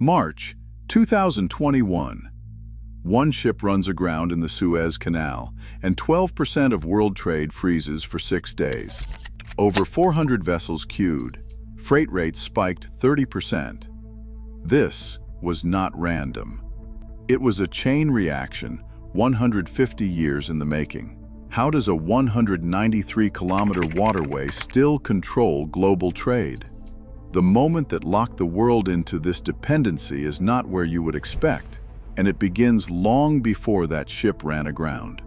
March 2021. One ship runs aground in the Suez Canal, and 12% of world trade freezes for 6 days. Over 400 vessels queued. Freight rates spiked 30%. This was not random. It was a chain reaction, 150 years in the making. How does a 193-kilometer waterway still control global trade? The moment that locked the world into this dependency is not where you would expect, and it begins long before that ship ran aground.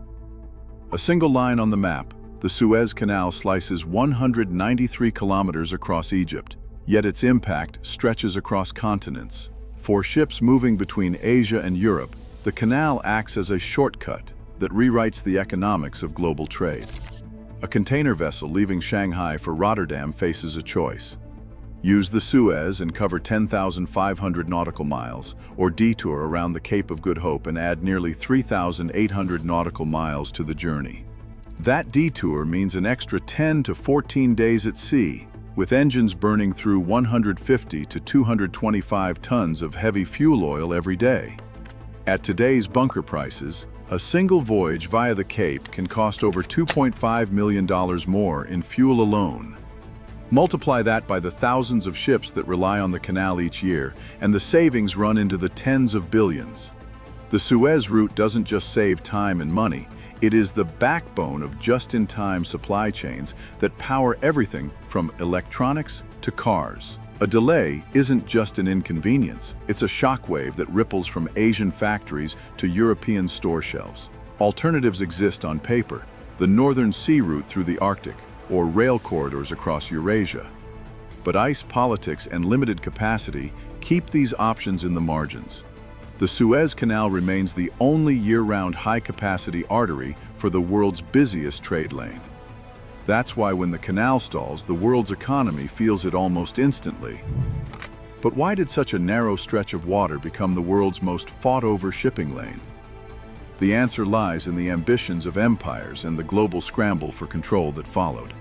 A single line on the map, the Suez Canal slices 193 kilometers across Egypt, yet its impact stretches across continents. For ships moving between Asia and Europe, the canal acts as a shortcut that rewrites the economics of global trade. A container vessel leaving Shanghai for Rotterdam faces a choice. Use the Suez and cover 10,500 nautical miles, or detour around the Cape of Good Hope and add nearly 3,800 nautical miles to the journey. That detour means an extra 10 to 14 days at sea, with engines burning through 150 to 225 tons of heavy fuel oil every day. At today's bunker prices, a single voyage via the Cape can cost over $2.5 million more in fuel alone. Multiply that by the thousands of ships that rely on the canal each year, and the savings run into the tens of billions. The Suez route doesn't just save time and money, it is the backbone of just-in-time supply chains that power everything from electronics to cars. A delay isn't just an inconvenience, it's a shockwave that ripples from Asian factories to European store shelves. Alternatives exist on paper: the northern sea route through the Arctic, or rail corridors across Eurasia. But ice politics and limited capacity keep these options in the margins. The Suez Canal remains the only year-round high-capacity artery for the world's busiest trade lane. That's why when the canal stalls, the world's economy feels it almost instantly. But why did such a narrow stretch of water become the world's most fought-over shipping lane? The answer lies in the ambitions of empires and the global scramble for control that followed.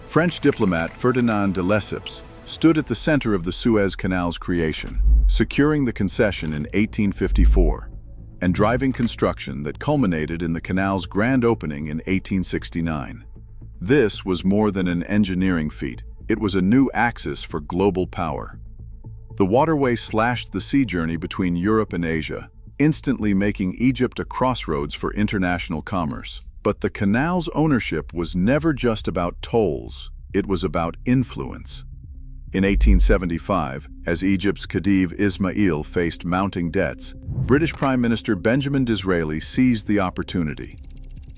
French diplomat Ferdinand de Lesseps stood at the center of the Suez Canal's creation, securing the concession in 1854 and driving construction that culminated in the canal's grand opening in 1869. This was more than an engineering feat, it was a new axis for global power. The waterway slashed the sea journey between Europe and Asia, instantly making Egypt a crossroads for international commerce. But the canal's ownership was never just about tolls, it was about influence. In 1875, as Egypt's Khedive Ismail faced mounting debts, British Prime Minister Benjamin Disraeli seized the opportunity.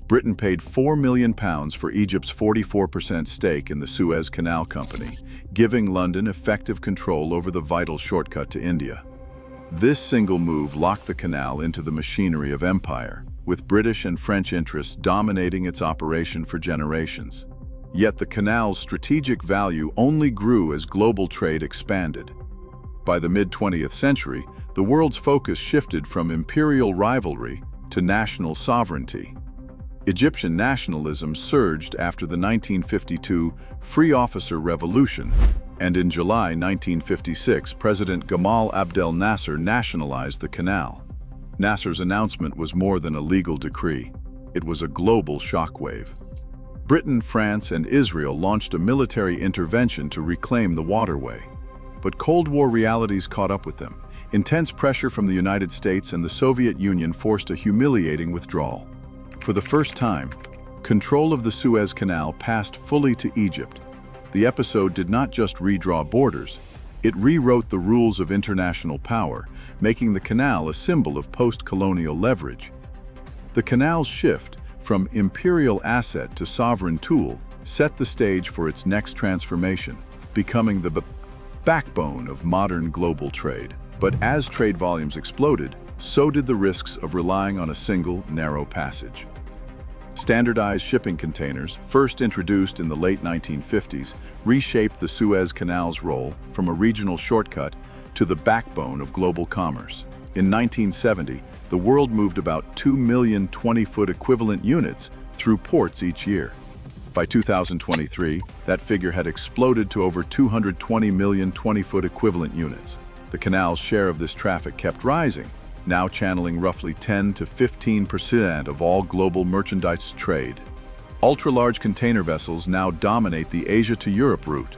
Britain paid £4 million for Egypt's 44% stake in the Suez Canal Company, giving London effective control over the vital shortcut to India. This single move locked the canal into the machinery of empire, with British and French interests dominating its operation for generations. Yet the canal's strategic value only grew as global trade expanded. By the mid-20th century, the world's focus shifted from imperial rivalry to national sovereignty. Egyptian nationalism surged after the 1952 Free Officer Revolution, and in July 1956, President Gamal Abdel Nasser nationalized the canal. Nasser's announcement was more than a legal decree. It was a global shockwave. Britain, France, and Israel launched a military intervention to reclaim the waterway. But Cold War realities caught up with them. Intense pressure from the United States and the Soviet Union forced a humiliating withdrawal. For the first time, control of the Suez Canal passed fully to Egypt. The episode did not just redraw borders, it rewrote the rules of international power, making the canal a symbol of post-colonial leverage. The canal's shift from imperial asset to sovereign tool set the stage for its next transformation, becoming the backbone of modern global trade. But as trade volumes exploded, so did the risks of relying on a single, narrow passage. Standardized shipping containers, first introduced in the late 1950s, reshaped the Suez Canal's role from a regional shortcut to the backbone of global commerce. In 1970, the world moved about 2 million 20-foot equivalent units through ports each year. By 2023, that figure had exploded to over 220 million 20-foot equivalent units. The canal's share of this traffic kept rising, now channeling roughly 10 to 15% of all global merchandise trade. Ultra-large container vessels now dominate the Asia to Europe route.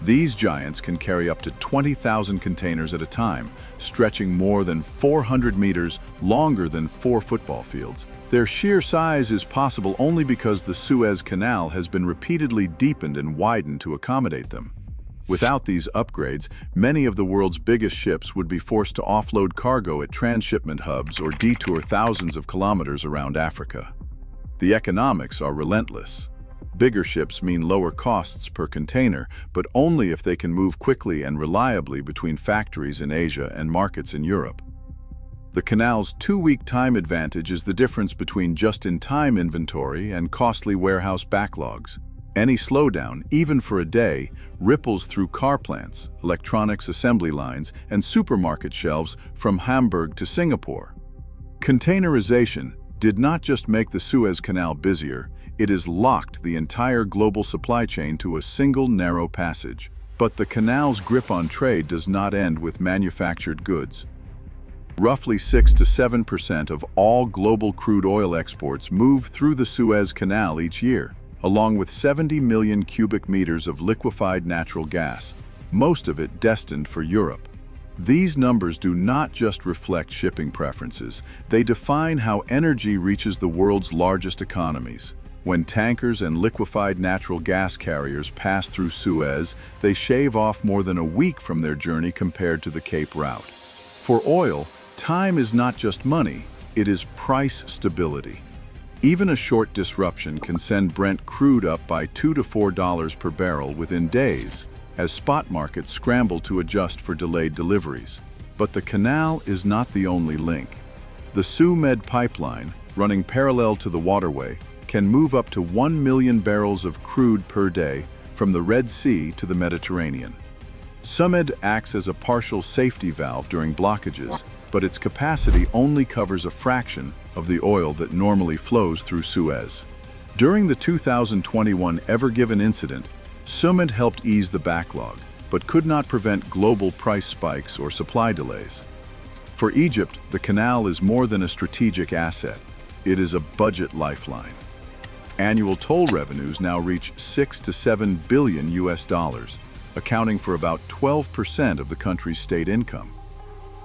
These giants can carry up to 20,000 containers at a time, stretching more than 400 meters, longer than 4 football fields. Their sheer size is possible only because the Suez Canal has been repeatedly deepened and widened to accommodate them. Without these upgrades, many of the world's biggest ships would be forced to offload cargo at transshipment hubs or detour thousands of kilometers around Africa. The economics are relentless. Bigger ships mean lower costs per container, but only if they can move quickly and reliably between factories in Asia and markets in Europe. The canal's 2-week time advantage is the difference between just-in-time inventory and costly warehouse backlogs. Any slowdown, even for a day, ripples through car plants, electronics assembly lines, and supermarket shelves from Hamburg to Singapore. Containerization did not just make the Suez Canal busier, it has locked the entire global supply chain to a single narrow passage. But the canal's grip on trade does not end with manufactured goods. Roughly 6 to 7% of all global crude oil exports move through the Suez Canal each year, along with 70 million cubic meters of liquefied natural gas, most of it destined for Europe. These numbers do not just reflect shipping preferences, they define how energy reaches the world's largest economies. When tankers and liquefied natural gas carriers pass through Suez, they shave off more than a week from their journey compared to the Cape route. For oil, time is not just money, it is price stability. Even a short disruption can send Brent crude up by $2 to $4 per barrel within days, as spot markets scramble to adjust for delayed deliveries. But the canal is not the only link. The Suez pipeline, running parallel to the waterway, can move up to 1 million barrels of crude per day from the Red Sea to the Mediterranean. Suez acts as a partial safety valve during blockages, but its capacity only covers a fraction of the oil that normally flows through Suez. During the 2021 Ever Given incident, Suez helped ease the backlog, but could not prevent global price spikes or supply delays. For Egypt, the canal is more than a strategic asset. It is a budget lifeline. Annual toll revenues now reach $6 to $7 billion US, accounting for about 12% of the country's state income.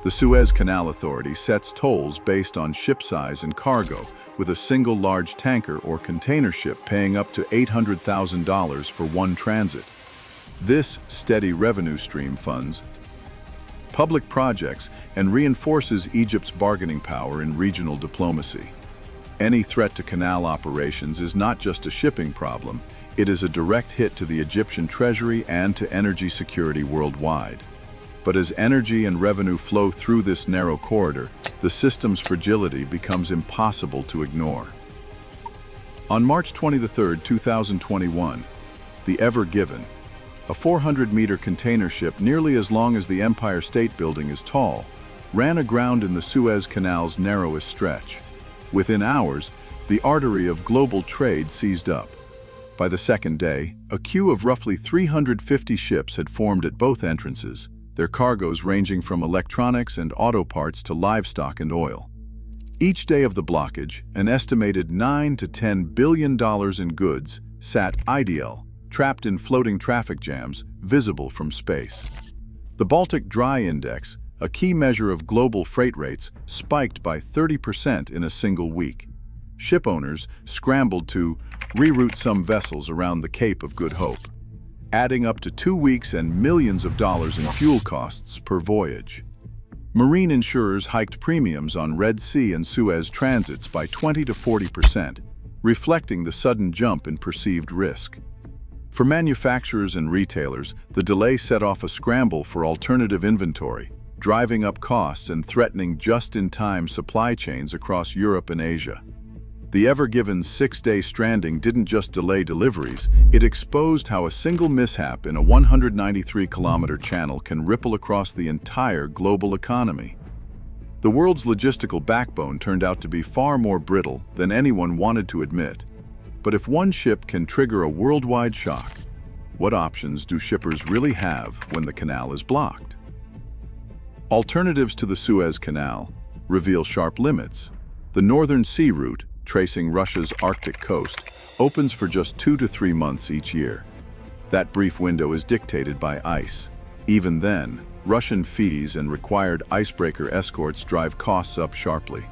The Suez Canal Authority sets tolls based on ship size and cargo, with a single large tanker or container ship paying up to $800,000 for one transit. This steady revenue stream funds public projects and reinforces Egypt's bargaining power in regional diplomacy. Any threat to canal operations is not just a shipping problem, it is a direct hit to the Egyptian treasury and to energy security worldwide. But as energy and revenue flow through this narrow corridor, the system's fragility becomes impossible to ignore. On March 23, 2021, the Ever Given, a 400-meter container ship nearly as long as the Empire State Building is tall, ran aground in the Suez Canal's narrowest stretch. Within hours, the artery of global trade seized up. By the second day, a queue of roughly 350 ships had formed at both entrances, their cargoes ranging from electronics and auto parts to livestock and oil. Each day of the blockage, an estimated $9 to $10 billion in goods sat idle, trapped in floating traffic jams, visible from space. The Baltic Dry Index, a key measure of global freight rates, spiked by 30% in a single week. Ship owners scrambled to reroute some vessels around the Cape of Good Hope, adding up to 2 weeks and millions of dollars in fuel costs per voyage. Marine insurers hiked premiums on Red Sea and Suez transits by 20 to 40%, reflecting the sudden jump in perceived risk. For manufacturers and retailers, the delay set off a scramble for alternative inventory, driving up costs and threatening just-in-time supply chains across Europe and Asia. The Ever Given's 6-day stranding didn't just delay deliveries, it exposed how a single mishap in a 193-kilometer channel can ripple across the entire global economy. The world's logistical backbone turned out to be far more brittle than anyone wanted to admit. But if one ship can trigger a worldwide shock, what options do shippers really have when the canal is blocked? Alternatives to the Suez Canal reveal sharp limits. The Northern Sea Route, tracing Russia's Arctic coast, opens for just 2 to 3 months each year. That brief window is dictated by ice. Even then, Russian fees and required icebreaker escorts drive costs up sharply.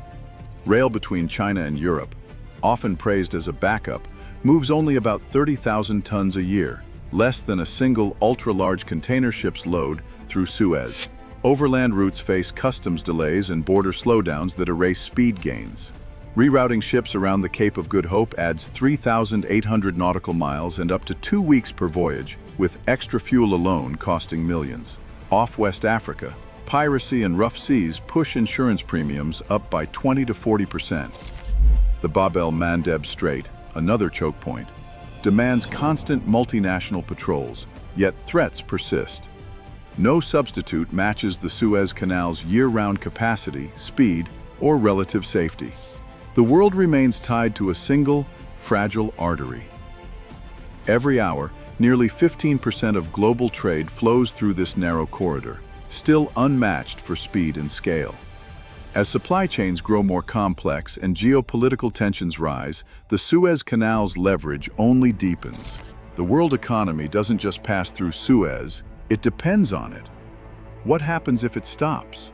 Rail between China and Europe, often praised as a backup, moves only about 30,000 tons a year, less than a single ultra-large container ship's load through Suez. Overland routes face customs delays and border slowdowns that erase speed gains. Rerouting ships around the Cape of Good Hope adds 3,800 nautical miles and up to 2 weeks per voyage, with extra fuel alone costing millions. Off West Africa, piracy and rough seas push insurance premiums up by 20 to 40%. The Bab el-Mandeb Strait, another choke point, demands constant multinational patrols, yet threats persist. No substitute matches the Suez Canal's year-round capacity, speed, or relative safety. The world remains tied to a single, fragile artery. Every hour, nearly 15% of global trade flows through this narrow corridor, still unmatched for speed and scale. As supply chains grow more complex and geopolitical tensions rise, the Suez Canal's leverage only deepens. The world economy doesn't just pass through Suez, it depends on it. What happens if it stops?